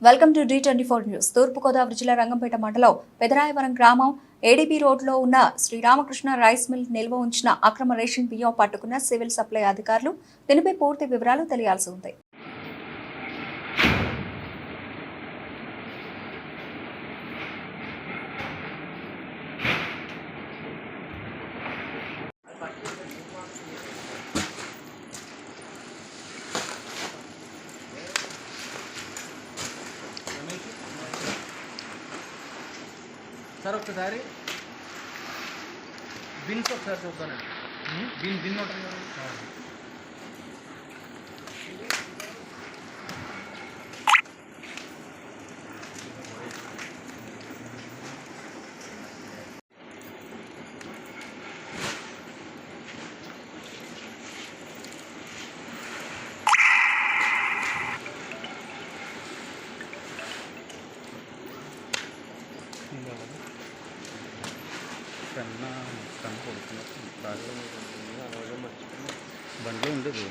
Welcome to D24 news. తూర్పుగోదావరి జిల్లా రంగంపేట మండలం పెదరాయవరం గ్రామం ఏడీబీ రోడ్లో ఉన్న శ్రీరామకృష్ణ రైస్ మిల్ నిల్వ ఉంచిన అక్రమ రేషన్ బియ్యం పట్టుకున్న సివిల్ సప్లై అధికారులు దీనిపై పూర్తి వివరాలు తెలియాల్సి ఉంది. సార్ ఒకసారి బిన్స్ ఒకసారి చూద్దానండి. బిన్ ఉంటుంది కదా. కన్నా కొడుతున్నారు బండ్లో ఉండేది.